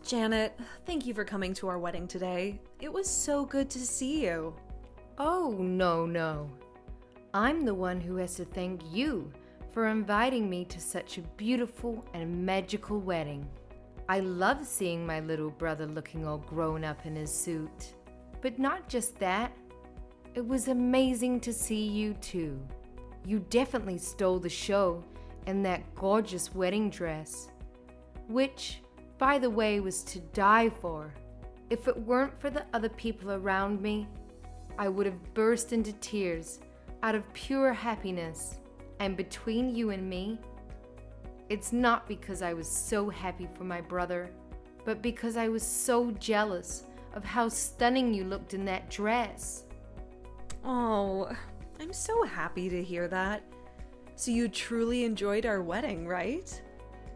Janet, thank you for coming to our wedding today. It was so good to see you. Oh, no. I'm the one who has to thank you for inviting me to such a beautiful and magical wedding. I love seeing my little brother looking all grown up in his suit. But not just that. It was amazing to see you too. You definitely stole the show in that gorgeous wedding dress, which, by the way, was to die for. If it weren't for the other people around me, I would have burst into tears out of pure happiness. And between you and me, it's not because I was so happy for my brother, but because I was so jealous of how stunning you looked in that dress. Oh, I'm so happy to hear that. So you truly enjoyed our wedding, right?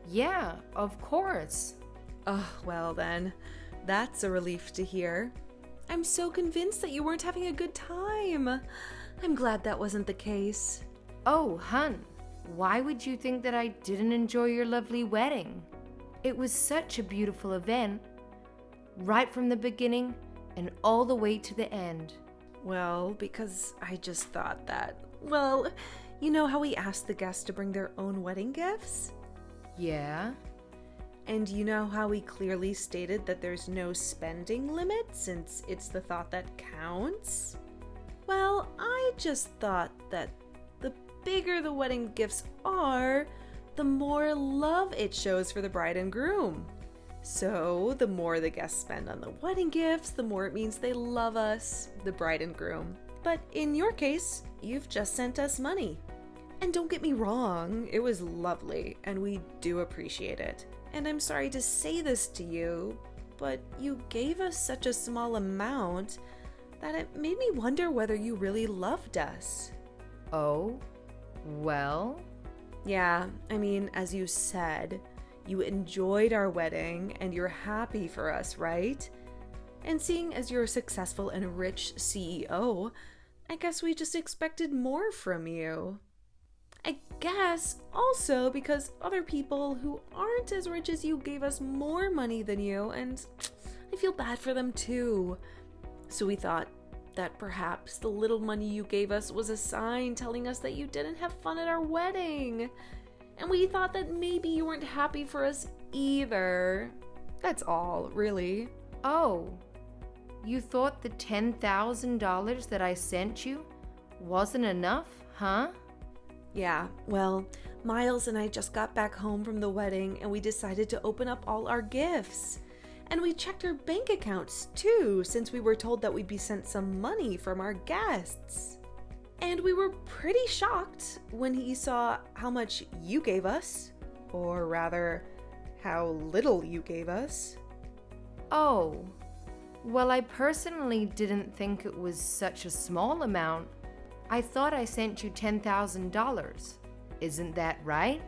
Yeah, of course. Oh, well then, that's a relief to hear. I'm so convinced that you weren't having a good time. I'm glad that wasn't the case. Oh, hun, why would you think that I didn't enjoy your lovely wedding? It was such a beautiful event, right from the beginning and all the way to the end. Well, because I just thought that, well, you know how we asked the guests to bring their own wedding gifts? Yeah? And you know how we clearly stated that there's no spending limit since it's the thought that counts? Well, I just thought that the bigger the wedding gifts are, the more love it shows for the bride and groom. So the more the guests spend on the wedding gifts, the more it means they love us, the bride and groom. But in your case, you've just sent us money. And don't get me wrong, it was lovely, and we do appreciate it. And I'm sorry to say this to you, but you gave us such a small amount that it made me wonder whether you really loved us. Oh, well? Yeah, I mean, as you said, you enjoyed our wedding and you're happy for us, right? And seeing as you're a successful and rich CEO, I guess we just expected more from you. I guess also because other people who aren't as rich as you gave us more money than you, and I feel bad for them too. So we thought that perhaps the little money you gave us was a sign telling us that you didn't have fun at our wedding. And we thought that maybe you weren't happy for us either. That's all, really. Oh, you thought the $10,000 that I sent you wasn't enough, huh? Yeah, well, Miles and I just got back home from the wedding and we decided to open up all our gifts. And we checked our bank accounts too, since we were told that we'd be sent some money from our guests. And we were pretty shocked when he saw how much you gave us, or rather, how little you gave us. Oh, well, I personally didn't think it was such a small amount. I thought I sent you $10,000. Isn't that right?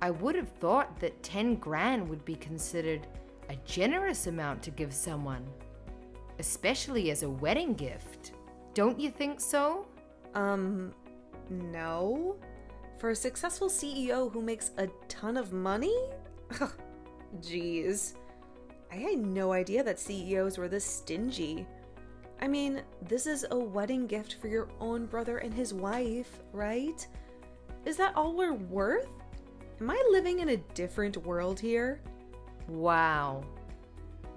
I would have thought that 10 grand would be considered a generous amount to give someone, especially as a wedding gift. Don't you think so? No. For a successful CEO who makes a ton of money? Jeez. I had no idea that CEOs were this stingy. I mean, this is a wedding gift for your own brother and his wife, right? Is that all we're worth? Am I living in a different world here? Wow.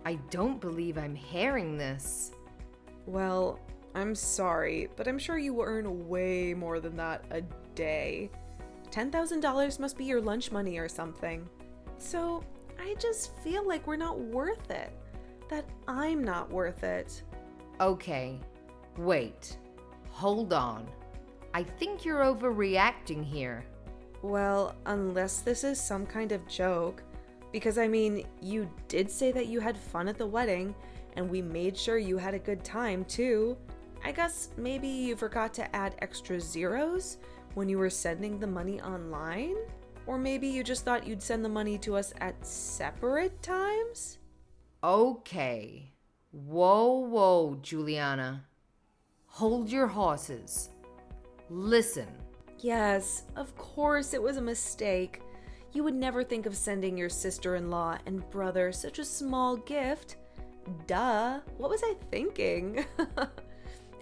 I don't believe I'm hearing this. Well, I'm sorry, but I'm sure you earn way more than that a day. $10,000 must be your lunch money or something. So I just feel like we're not worth it. That I'm not worth it. Okay, wait. Hold on. I think you're overreacting here. Well, unless this is some kind of joke. Because I mean, you did say that you had fun at the wedding, and we made sure you had a good time too. I guess maybe you forgot to add extra zeros when you were sending the money online? Or maybe you just thought you'd send the money to us at separate times? Okay. Whoa, Juliana. Hold your horses. Listen. Yes, of course it was a mistake. You would never think of sending your sister-in-law and brother such a small gift. Duh, what was I thinking?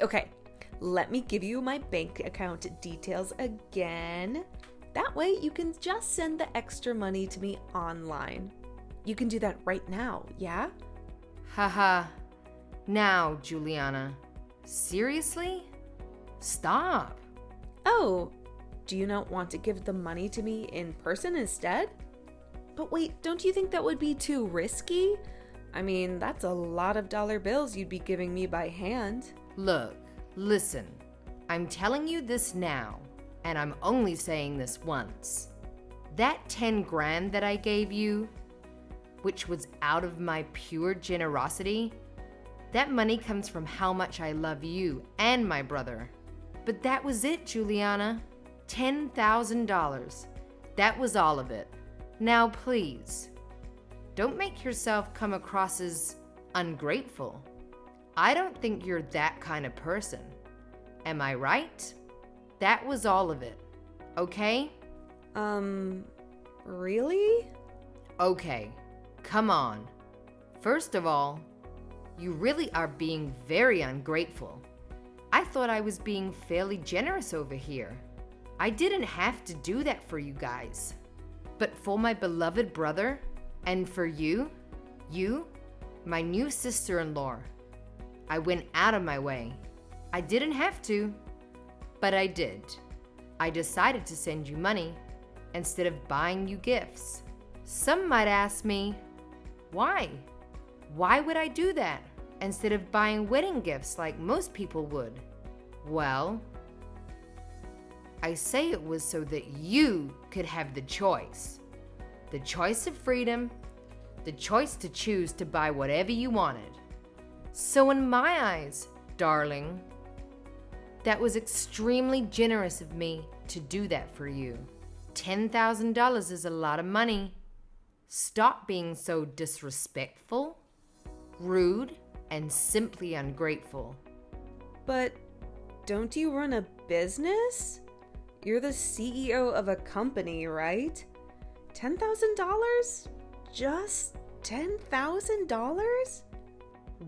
Okay, let me give you my bank account details again. That way you can just send the extra money to me online. You can do that right now, yeah? Haha. Now, Juliana. Seriously? Stop. Oh, do you not want to give the money to me in person instead? But wait, don't you think that would be too risky? I mean, that's a lot of dollar bills you'd be giving me by hand. Look, listen. I'm telling you this now, and I'm only saying this once. That 10 grand that I gave you, which was out of my pure generosity, that money comes from how much I love you and my brother. But that was it, Juliana. $10,000. That was all of it. Now please, don't make yourself come across as ungrateful. I don't think you're that kind of person. Am I right? That was all of it. Okay? Really? Okay, come on. First of all, you really are being very ungrateful. I thought I was being fairly generous over here. I didn't have to do that for you guys. But for my beloved brother, and for you, my new sister-in-law, I went out of my way. I didn't have to, but I did. I decided to send you money instead of buying you gifts. Some might ask me, why? Why would I do that instead of buying wedding gifts like most people would? Well, I say it was so that you could have the choice. The choice of freedom, the choice to choose to buy whatever you wanted. So in my eyes, darling, that was extremely generous of me to do that for you. $10,000 is a lot of money. Stop being so disrespectful, rude, and simply ungrateful. But don't you run a business? You're the CEO of a company, right? $10,000? Just $10,000?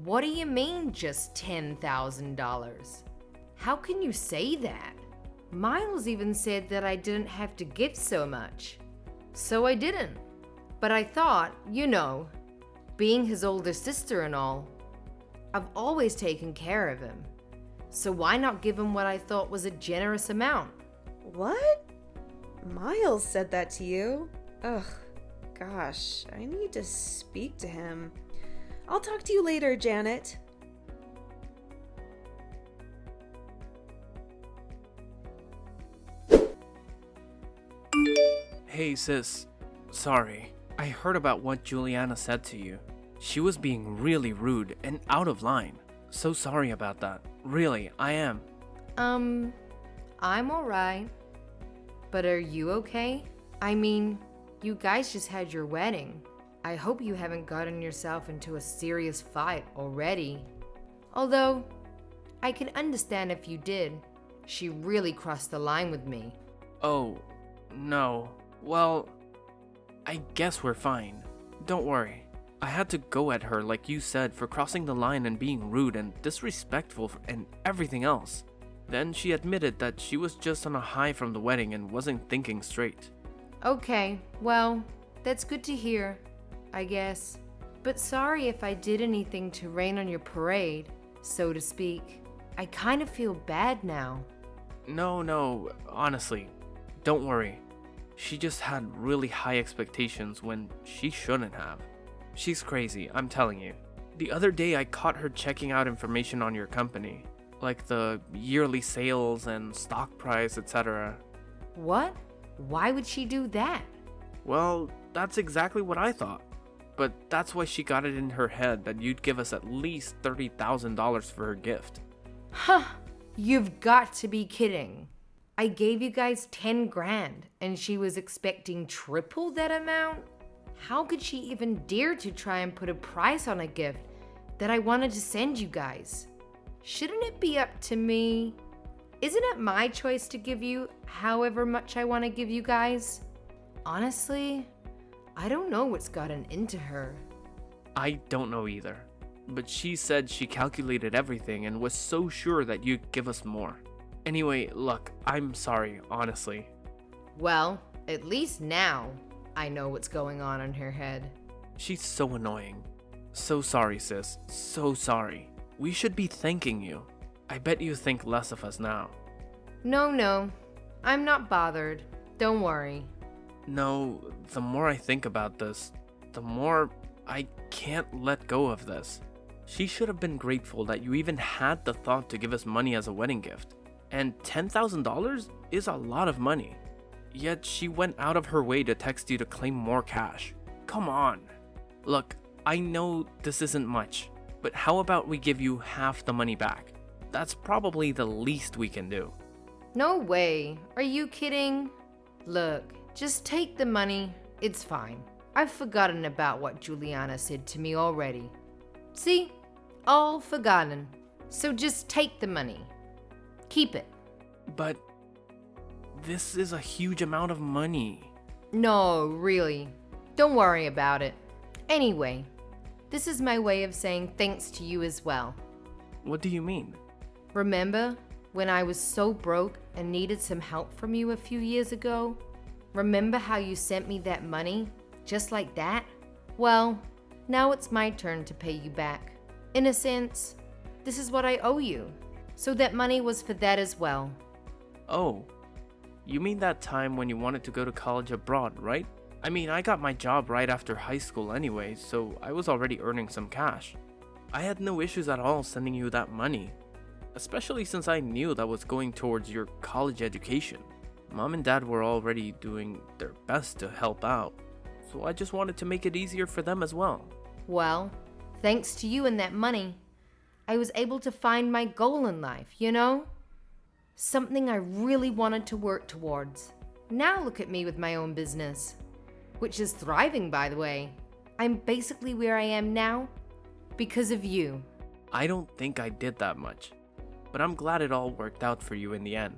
What do you mean, just $10,000? How can you say that? Miles even said that I didn't have to give so much. So I didn't. But I thought, being his older sister and all, I've always taken care of him. So why not give him what I thought was a generous amount? What? Miles said that to you? Ugh, gosh, I need to speak to him. I'll talk to you later, Janet. Hey sis, sorry. I heard about what Juliana said to you. She was being really rude and out of line. So sorry about that. Really, I am. I'm alright. But are you okay? I mean, you guys just had your wedding. I hope you haven't gotten yourself into a serious fight already. Although, I can understand if you did. She really crossed the line with me. Oh, no. Well, I guess we're fine. Don't worry. I had to go at her like you said for crossing the line and being rude and disrespectful and everything else. Then she admitted that she was just on a high from the wedding and wasn't thinking straight. Okay, well, that's good to hear, I guess. But sorry if I did anything to rain on your parade, so to speak. I kind of feel bad now. No, honestly, don't worry. She just had really high expectations when she shouldn't have. She's crazy, I'm telling you. The other day I caught her checking out information on your company, like the yearly sales and stock price, etc. What? Why would she do that? Well, that's exactly what I thought. But that's why she got it in her head that you'd give us at least $30,000 for her gift. Huh, you've got to be kidding. I gave you guys 10 grand and she was expecting triple that amount? How could she even dare to try and put a price on a gift that I wanted to send you guys? Shouldn't it be up to me? Isn't it my choice to give you however much I want to give you guys? Honestly, I don't know what's gotten into her. I don't know either. But she said she calculated everything and was so sure that you'd give us more. Anyway, look, I'm sorry, honestly. Well, at least now I know what's going on in her head. She's so annoying. So sorry, sis. So sorry. We should be thanking you. I bet you think less of us now. No, I'm not bothered. Don't worry. No, the more I think about this, the more I can't let go of this. She should have been grateful that you even had the thought to give us money as a wedding gift. And $10,000 is a lot of money. Yet she went out of her way to text you to claim more cash. Come on. Look, I know this isn't much, but how about we give you half the money back? That's probably the least we can do. No way. Are you kidding? Look, just take the money. It's fine. I've forgotten about what Juliana said to me already. See? All forgotten. So just take the money. Keep it. But this is a huge amount of money. No, really. Don't worry about it. Anyway, this is my way of saying thanks to you as well. What do you mean? Remember when I was so broke and needed some help from you a few years ago? Remember how you sent me that money? Just like that? Well, now it's my turn to pay you back. In a sense, this is what I owe you. So that money was for that as well. Oh, you mean that time when you wanted to go to college abroad, right? I mean, I got my job right after high school anyway, so I was already earning some cash. I had no issues at all sending you that money, especially since I knew that was going towards your college education. Mom and Dad were already doing their best to help out, so I just wanted to make it easier for them as well. Well, thanks to you and that money, I was able to find my goal in life, you know? Something I really wanted to work towards. Now look at me with my own business, which is thriving, by the way. I'm basically where I am now because of you. I don't think I did that much, but I'm glad it all worked out for you in the end.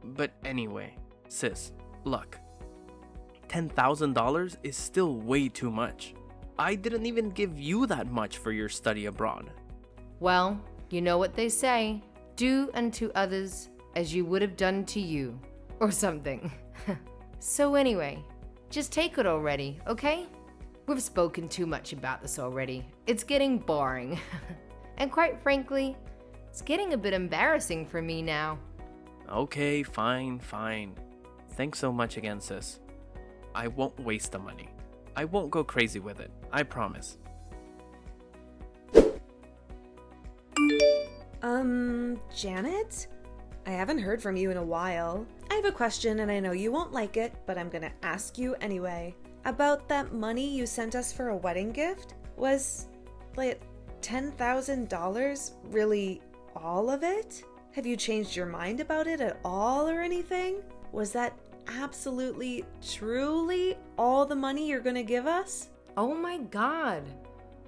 But anyway, sis, look, $10,000 is still way too much. I didn't even give you that much for your study abroad. Well, you know what they say, do unto others as you would have done to you, or something. So anyway, just take it already, okay? We've spoken too much about this already. It's getting boring. And quite frankly, it's getting a bit embarrassing for me now. Okay, fine. Thanks so much again, sis. I won't waste the money. I won't go crazy with it, I promise. Janet? I haven't heard from you in a while. I have a question and I know you won't like it, but I'm gonna ask you anyway. About that money you sent us for a wedding gift? Was, like, $10,000 really all of it? Have you changed your mind about it at all or anything? Was that absolutely, truly all the money you're gonna give us? Oh my God.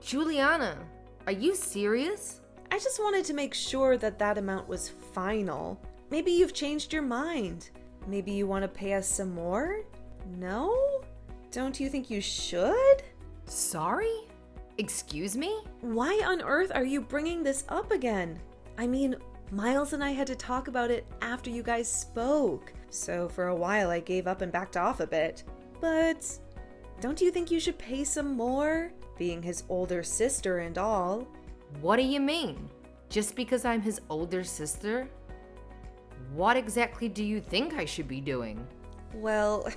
Juliana, are you serious? I just wanted to make sure that that amount was final. Maybe you've changed your mind. Maybe you want to pay us some more? No? Don't you think you should? Sorry? Excuse me? Why on earth are you bringing this up again? I mean, Miles and I had to talk about it after you guys spoke. So for a while I gave up and backed off a bit. But don't you think you should pay some more? Being his older sister and all. What do you mean? Just because I'm his older sister? What exactly do you think I should be doing? Well,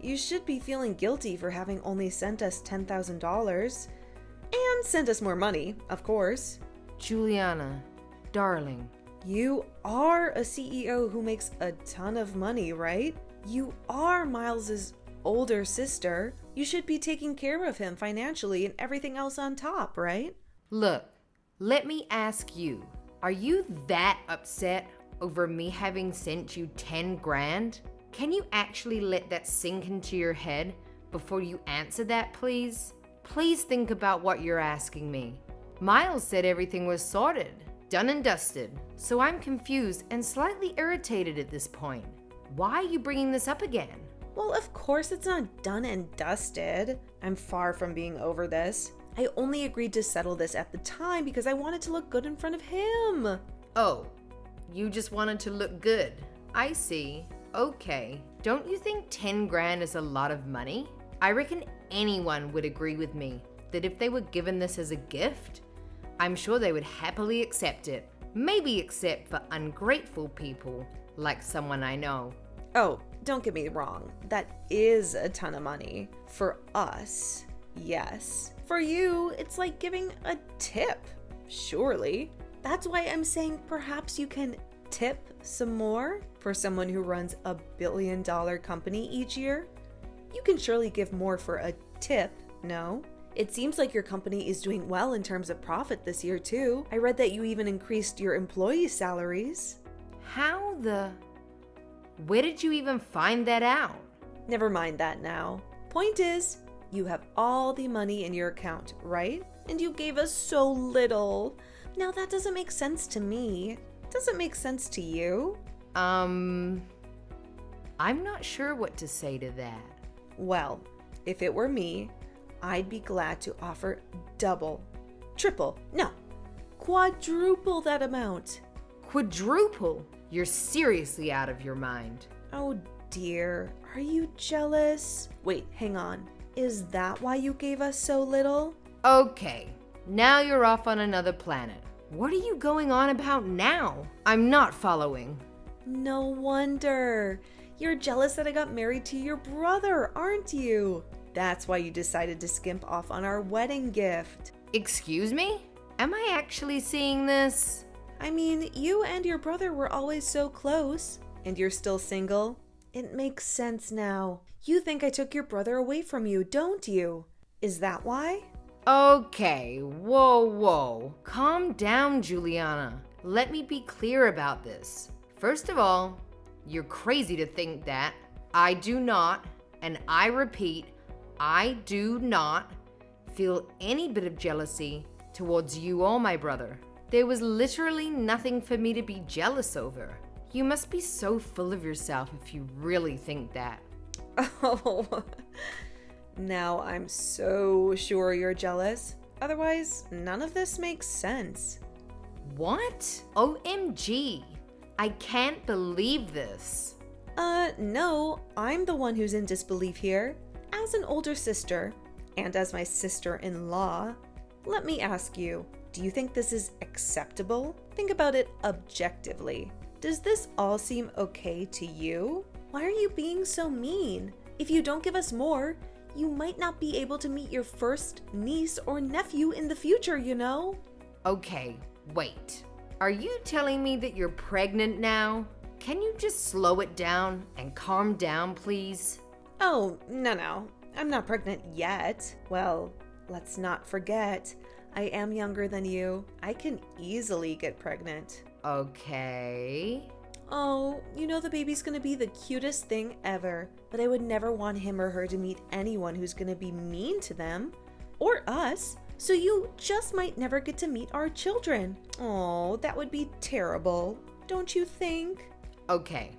you should be feeling guilty for having only sent us $10,000. And sent us more money, of course. Juliana, darling. You are a CEO who makes a ton of money, right? You are Miles's older sister. You should be taking care of him financially and everything else on top, right? Look, let me ask you, are you that upset over me having sent you 10 grand? Can you actually let that sink into your head before you answer that, please? Please think about what you're asking me. Miles said everything was sorted, done and dusted, so I'm confused and slightly irritated at this point. Why are you bringing this up again? Well, of course it's not done and dusted. I'm far from being over this. I only agreed to settle this at the time because I wanted to look good in front of him. Oh, you just wanted to look good. I see. Okay. Don't you think 10 grand is a lot of money? I reckon anyone would agree with me that if they were given this as a gift, I'm sure they would happily accept it. Maybe except for ungrateful people, like someone I know. Oh, don't get me wrong. That is a ton of money. For us, yes. For you, it's like giving a tip. Surely. That's why I'm saying perhaps you can tip some more for someone who runs a billion-dollar company each year. You can surely give more for a tip, no? It seems like your company is doing well in terms of profit this year too. I read that you even increased your employee salaries. Where did you even find that out? Never mind that now. Point is, you have all the money in your account, right? And you gave us so little. Now that doesn't make sense to me. Does it make sense to you? I'm not sure what to say to that. Well, if it were me, I'd be glad to offer double, triple, no, quadruple that amount. Quadruple? You're seriously out of your mind. Oh dear, are you jealous? Wait, hang on. Is that why you gave us so little? Okay, now you're off on another planet. What are you going on about now? I'm not following. No wonder. You're jealous that I got married to your brother, aren't you? That's why you decided to skimp off on our wedding gift. Excuse me? Am I actually seeing this? I mean, you and your brother were always so close, and you're still single. It makes sense now. You think I took your brother away from you, don't you? Is that why? Okay, whoa. Calm down, Juliana. Let me be clear about this. First of all, you're crazy to think that. I do not, and I repeat, I do not feel any bit of jealousy towards you or my brother. There was literally nothing for me to be jealous over. You must be so full of yourself if you really think that. Oh, now I'm so sure you're jealous. Otherwise, none of this makes sense. What? OMG. I can't believe this. No, I'm the one who's in disbelief here. As an older sister, and as my sister-in-law, let me ask you, do you think this is acceptable? Think about it objectively. Does this all seem okay to you? Why are you being so mean? If you don't give us more, you might not be able to meet your first niece or nephew in the future, you know? Okay, wait. Are you telling me that you're pregnant now? Can you just slow it down and calm down, please? Oh, no. I'm not pregnant yet. Well, let's not forget, I am younger than you. I can easily get pregnant. Okay. Oh, you know the baby's gonna be the cutest thing ever, but I would never want him or her to meet anyone who's gonna be mean to them. Or us. So you just might never get to meet our children. Oh, that would be terrible, don't you think? Okay.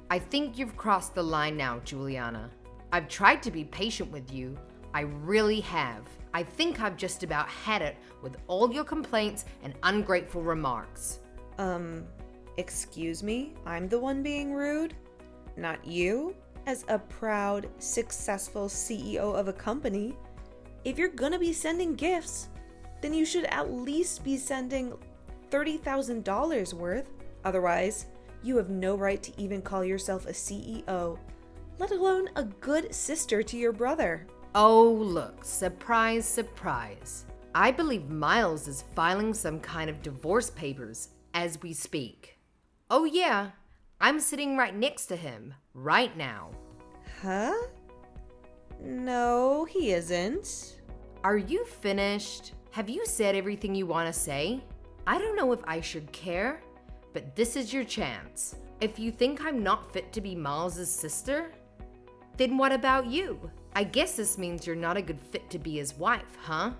I think you've crossed the line now, Juliana. I've tried to be patient with you. I really have. I think I've just about had it with all your complaints and ungrateful remarks. Excuse me? I'm the one being rude? Not you? As a proud, successful CEO of a company, if you're gonna be sending gifts, then you should at least be sending $30,000 worth. Otherwise, you have no right to even call yourself a CEO, let alone a good sister to your brother. Oh, look, surprise, surprise. I believe Miles is filing some kind of divorce papers as we speak. Oh yeah, I'm sitting right next to him, right now. Huh? No, he isn't. Are you finished? Have you said everything you want to say? I don't know if I should care, but this is your chance. If you think I'm not fit to be Miles' sister, then what about you? I guess this means you're not a good fit to be his wife, huh?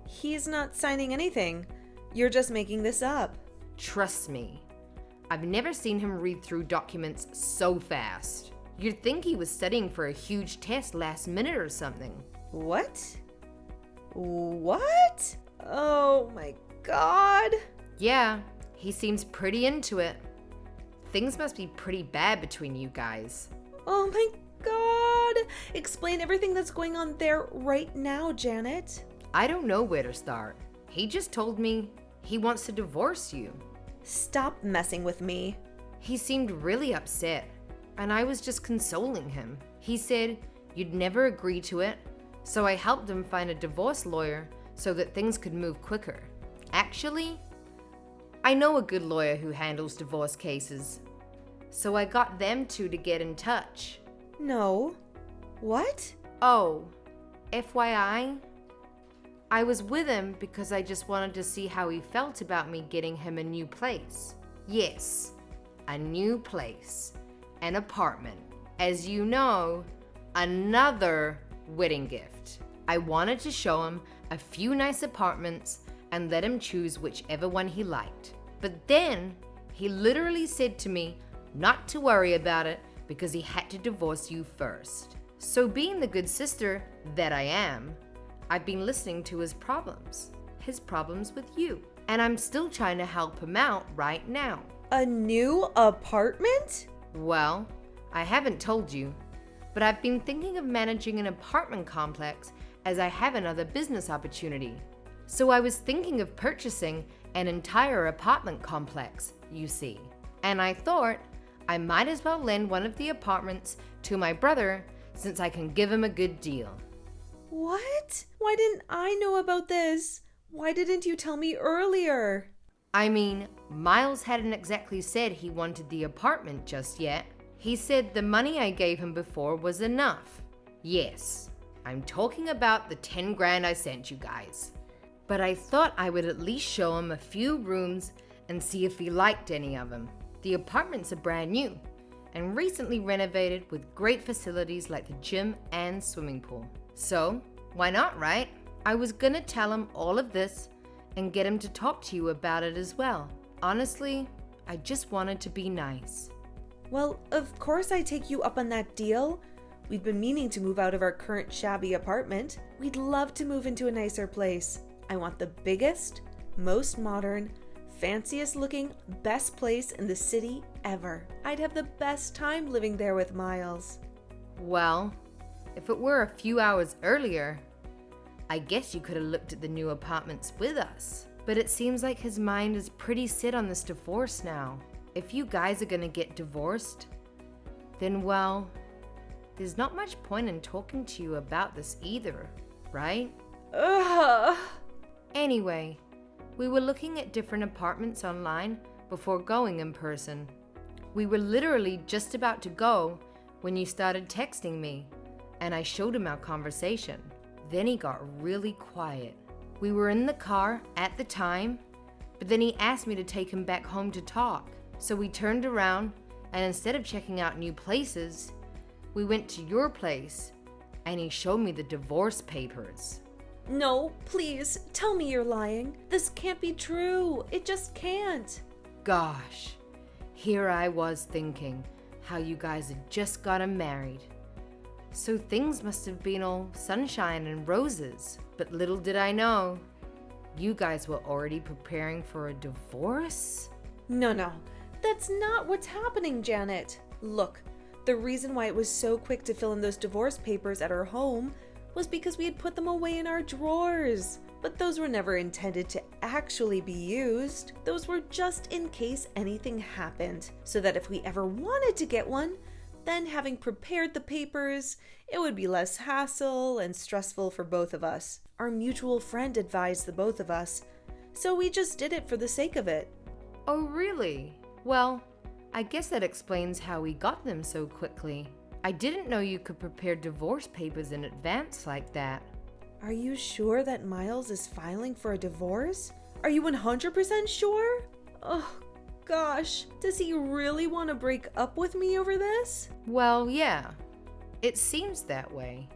He's not signing anything. You're just making this up. Trust me, I've never seen him read through documents so fast. You'd think he was studying for a huge test last minute or something. What? What? Oh my god. Yeah, he seems pretty into it. Things must be pretty bad between you guys. Oh my god. Explain everything that's going on there right now, Janet. I don't know where to start. He just told me he wants to divorce you. Stop messing with me. He seemed really upset, and I was just consoling him. He said you'd never agree to it, so I helped him find a divorce lawyer so that things could move quicker. Actually, I know a good lawyer who handles divorce cases, so I got them two to get in touch. No. What? Oh, FYI, I was with him because I just wanted to see how he felt about me getting him a new place. Yes, a new place, an apartment. As you know, another wedding gift. I wanted to show him a few nice apartments and let him choose whichever one he liked. But then he literally said to me not to worry about it because he had to divorce you first. So being the good sister that I am, I've been listening to his problems with you, and I'm still trying to help him out right now. A new apartment? Well, I haven't told you, but I've been thinking of managing an apartment complex as I have another business opportunity. So I was thinking of purchasing an entire apartment complex, you see. And I thought I might as well lend one of the apartments to my brother since I can give him a good deal. What? Why didn't I know about this? Why didn't you tell me earlier? I mean, Miles hadn't exactly said he wanted the apartment just yet. He said the money I gave him before was enough. Yes, I'm talking about the 10 grand I sent you guys. But I thought I would at least show him a few rooms and see if he liked any of them. The apartments are brand new and recently renovated with great facilities like the gym and swimming pool. So, why not, right? I was gonna tell him all of this and get him to talk to you about it as well. Honestly, I just wanted to be nice. Well, of course I take you up on that deal. We've been meaning to move out of our current shabby apartment. We'd love to move into a nicer place. I want the biggest, most modern, fanciest looking, best place in the city ever. I'd have the best time living there with Miles. Well, if it were a few hours earlier, I guess you could have looked at the new apartments with us. But it seems like his mind is pretty set on this divorce now. If you guys are gonna get divorced, then well, there's not much point in talking to you about this either, right? Ugh. Anyway, we were looking at different apartments online before going in person. We were literally just about to go when you started texting me, and I showed him our conversation. Then he got really quiet. We were in the car at the time, but then he asked me to take him back home to talk. So we turned around, and instead of checking out new places, we went to your place, and he showed me the divorce papers. No, please, tell me you're lying. This can't be true. It just can't. Gosh, here I was thinking how you guys had just gotten married. So things must have been all sunshine and roses. But little did I know, you guys were already preparing for a divorce? No, that's not what's happening, Janet. Look, the reason why it was so quick to fill in those divorce papers at our home was because we had put them away in our drawers. But those were never intended to actually be used. Those were just in case anything happened, so that if we ever wanted to get one, then having prepared the papers, it would be less hassle and stressful for both of us. Our mutual friend advised the both of us, so we just did it for the sake of it. Oh, really? Well, I guess that explains how we got them so quickly. I didn't know you could prepare divorce papers in advance like that. Are you sure that Miles is filing for a divorce? Are you 100% sure? Oh, gosh, does he really want to break up with me over this? Well, yeah, it seems that way.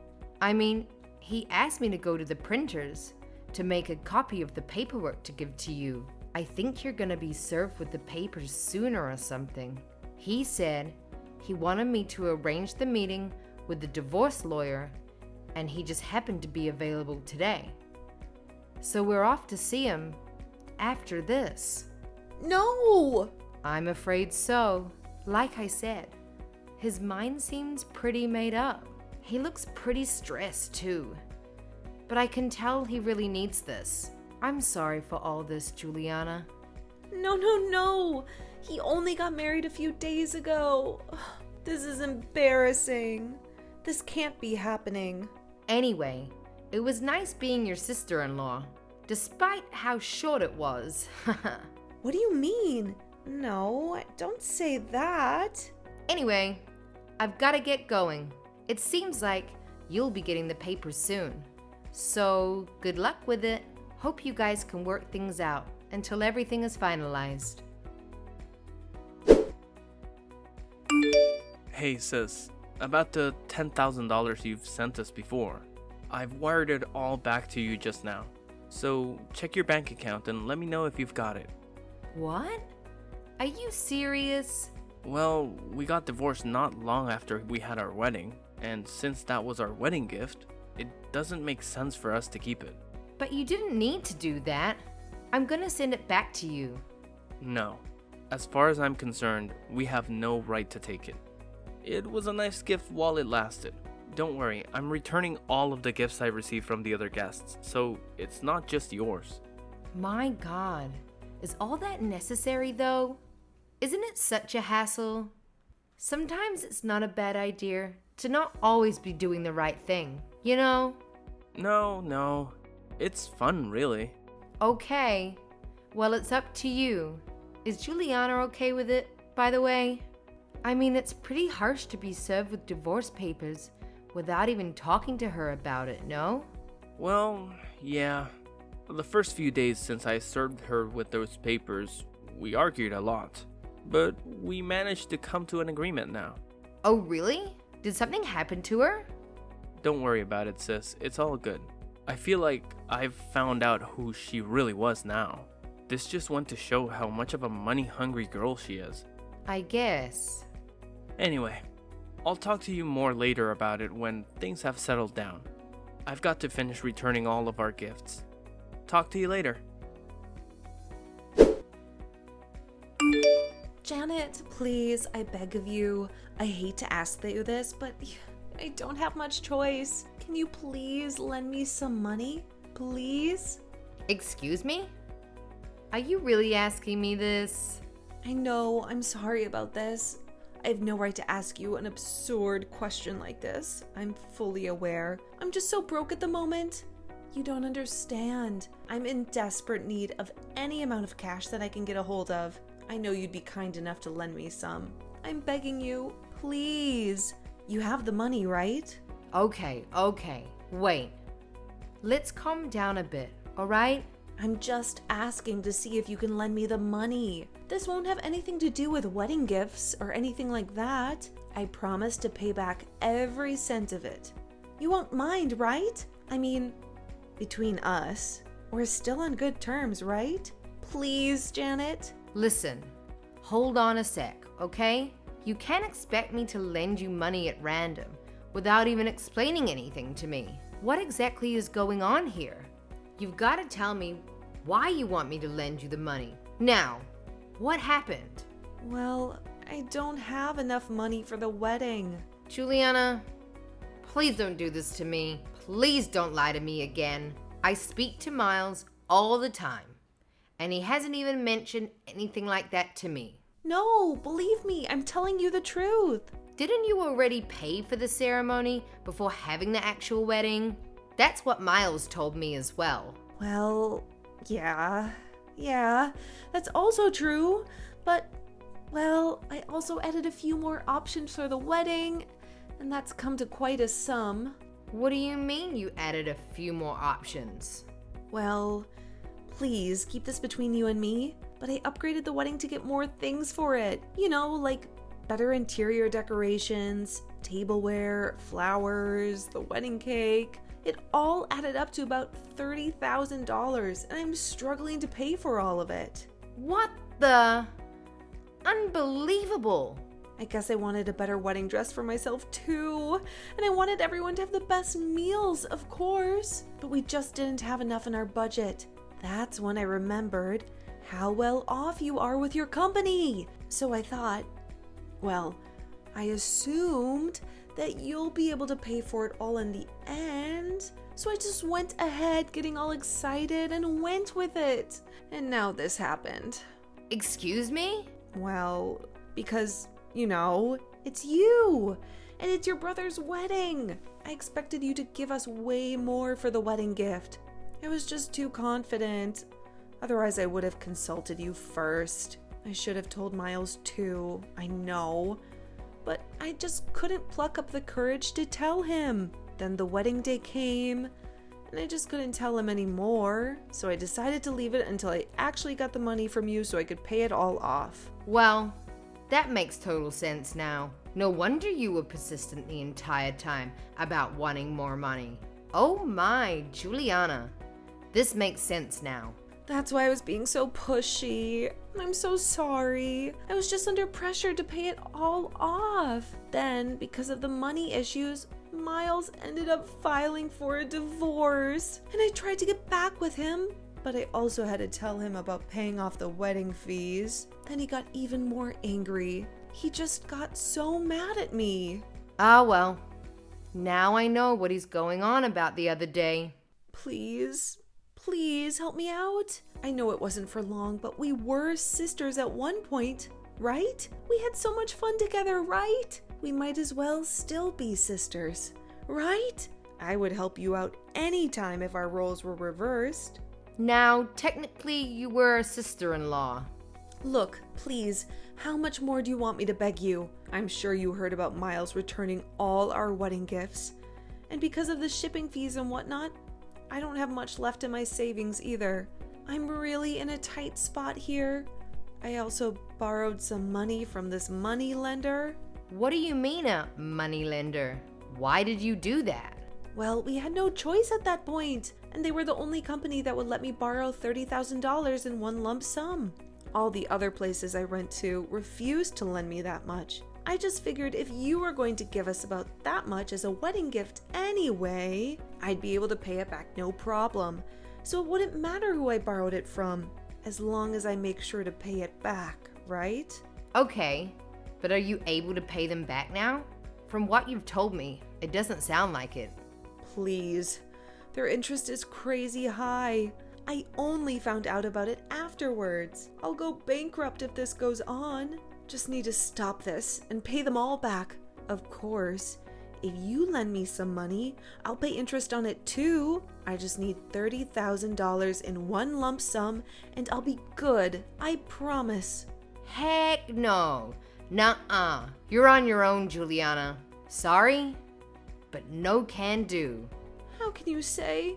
I mean, he asked me to go to the printers to make a copy of the paperwork to give to you. I think you're gonna be served with the papers sooner or something. He said he wanted me to arrange the meeting with the divorce lawyer, and he just happened to be available today. So we're off to see him after this. No! I'm afraid so. Like I said, his mind seems pretty made up. He looks pretty stressed too. But I can tell he really needs this. I'm sorry for all this, Juliana. No, no, no! He only got married a few days ago. This is embarrassing. This can't be happening. Anyway, it was nice being your sister-in-law, despite how short it was. What do you mean? No, don't say that. Anyway, I've got to get going. It seems like you'll be getting the papers soon. So, good luck with it. Hope you guys can work things out until everything is finalized. Hey sis, about the $10,000 you've sent us before. I've wired it all back to you just now. So check your bank account and let me know if you've got it. What? Are you serious? Well, we got divorced not long after we had our wedding, and since that was our wedding gift, it doesn't make sense for us to keep it. But you didn't need to do that. I'm gonna send it back to you. No. As far as I'm concerned, we have no right to take it. It was a nice gift while it lasted. Don't worry, I'm returning all of the gifts I received from the other guests, so it's not just yours. My God, is all that necessary though? Isn't it such a hassle? Sometimes it's not a bad idea to not always be doing the right thing, you know? No. It's fun, really. Okay, well, it's up to you. Is Juliana okay with it, by the way? I mean, it's pretty harsh to be served with divorce papers without even talking to her about it, no? Well, yeah. The first few days since I served her with those papers, we argued a lot. But we managed to come to an agreement now. Oh, really? Did something happen to her? Don't worry about it, sis. It's all good. I feel like I've found out who she really was now. This just went to show how much of a money-hungry girl she is. I guess. Anyway, I'll talk to you more later about it when things have settled down. I've got to finish returning all of our gifts. Talk to you later. Janet, please, I beg of you. I hate to ask you this, but I don't have much choice. Can you please lend me some money? Please? Excuse me? Are you really asking me this? I know, I'm sorry about this. I have no right to ask you an absurd question like this. I'm fully aware. I'm just so broke at the moment. You don't understand. I'm in desperate need of any amount of cash that I can get a hold of. I know you'd be kind enough to lend me some. I'm begging you, please. You have the money, right? Okay. Wait. Let's calm down a bit, alright? I'm just asking to see if you can lend me the money. This won't have anything to do with wedding gifts or anything like that. I promise to pay back every cent of it. You won't mind, right? I mean, between us, we're still on good terms, right? Please, Janet? Listen, hold on a sec, okay? You can't expect me to lend you money at random without even explaining anything to me. What exactly is going on here? You've got to tell me why you want me to lend you the money. Now, what happened? Well, I don't have enough money for the wedding. Juliana, please don't do this to me. Please don't lie to me again. I speak to Miles all the time, and he hasn't even mentioned anything like that to me. No, believe me, I'm telling you the truth. Didn't you already pay for the ceremony before having the actual wedding? That's what Miles told me as well. Well, yeah, that's also true. But, well, I also added a few more options for the wedding, and that's come to quite a sum. What do you mean you added a few more options? Well, please keep this between you and me, but I upgraded the wedding to get more things for it. You know, like better interior decorations, tableware, flowers, the wedding cake. It all added up to about $30,000, and I'm struggling to pay for all of it. What the? Unbelievable! I guess I wanted a better wedding dress for myself too, and I wanted everyone to have the best meals, of course, but we just didn't have enough in our budget. That's when I remembered how well off you are with your company. So I thought, well, I assumed that you'll be able to pay for it all in the end. So I just went ahead getting all excited and went with it. And now this happened. Excuse me? Well, because, it's you. And it's your brother's wedding. I expected you to give us way more for the wedding gift. I was just too confident. Otherwise, I would have consulted you first. I should have told Miles too, I know. But I just couldn't pluck up the courage to tell him. Then the wedding day came, and I just couldn't tell him anymore. So I decided to leave it until I actually got the money from you so I could pay it all off. Well, that makes total sense now. No wonder you were persistent the entire time about wanting more money. Oh my, Juliana. This makes sense now. That's why I was being so pushy. I'm so sorry. I was just under pressure to pay it all off. Then, because of the money issues, Miles ended up filing for a divorce. And I tried to get back with him, but I also had to tell him about paying off the wedding fees. Then he got even more angry. He just got so mad at me. Ah, well. Now I know what he's going on about the other day. Please help me out. I know it wasn't for long, but we were sisters at one point, right? We had so much fun together, right? We might as well still be sisters, right? I would help you out anytime if our roles were reversed. Now, technically, you were a sister-in-law. Look, please, how much more do you want me to beg you? I'm sure you heard about Miles returning all our wedding gifts. And because of the shipping fees and whatnot, I don't have much left in my savings either. I'm really in a tight spot here. I also borrowed some money from this money lender. What do you mean a money lender? Why did you do that? Well, we had no choice at that point, and they were the only company that would let me borrow $30,000 in one lump sum. All the other places I went to refused to lend me that much. I just figured if you were going to give us about that much as a wedding gift anyway, I'd be able to pay it back no problem. So it wouldn't matter who I borrowed it from, as long as I make sure to pay it back, right? Okay, but are you able to pay them back now? From what you've told me, it doesn't sound like it. Please. Their interest is crazy high. I only found out about it afterwards. I'll go bankrupt if this goes on. Just need to stop this and pay them all back. Of course, if you lend me some money, I'll pay interest on it too. I just need $30,000 in one lump sum and I'll be good. I promise. Heck no. Nuh-uh. You're on your own, Juliana. Sorry, but no can do. How can you say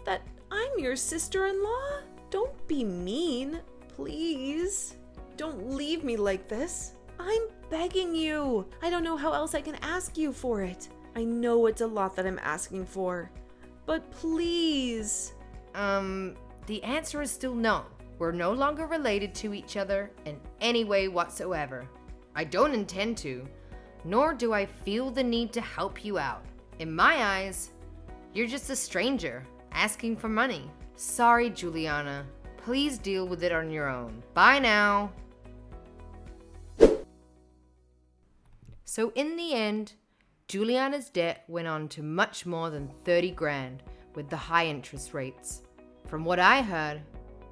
that I'm your sister-in-law? Don't be mean, please. Don't leave me like this. I'm begging you. I don't know how else I can ask you for it. I know it's a lot that I'm asking for, but please. The answer is still no. We're no longer related to each other in any way whatsoever. I don't intend to, nor do I feel the need to help you out. In my eyes, you're just a stranger asking for money. Sorry, Juliana. Please deal with it on your own. Bye now. So in the end, Juliana's debt went on to much more than 30 grand with the high interest rates. From what I heard,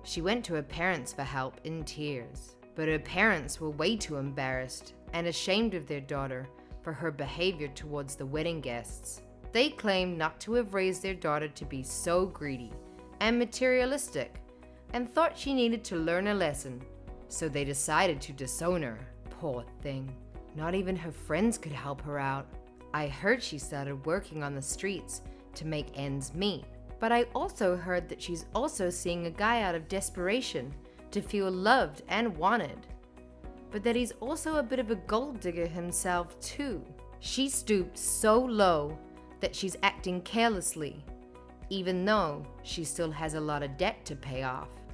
she went to her parents for help in tears. But her parents were way too embarrassed and ashamed of their daughter for her behavior towards the wedding guests. They claimed not to have raised their daughter to be so greedy and materialistic and thought she needed to learn a lesson. So they decided to disown her. Poor thing. Not even her friends could help her out. I heard she started working on the streets to make ends meet. But I also heard that she's also seeing a guy out of desperation to feel loved and wanted. But that he's also a bit of a gold digger himself too. She stooped so low that she's acting carelessly, even though she still has a lot of debt to pay off.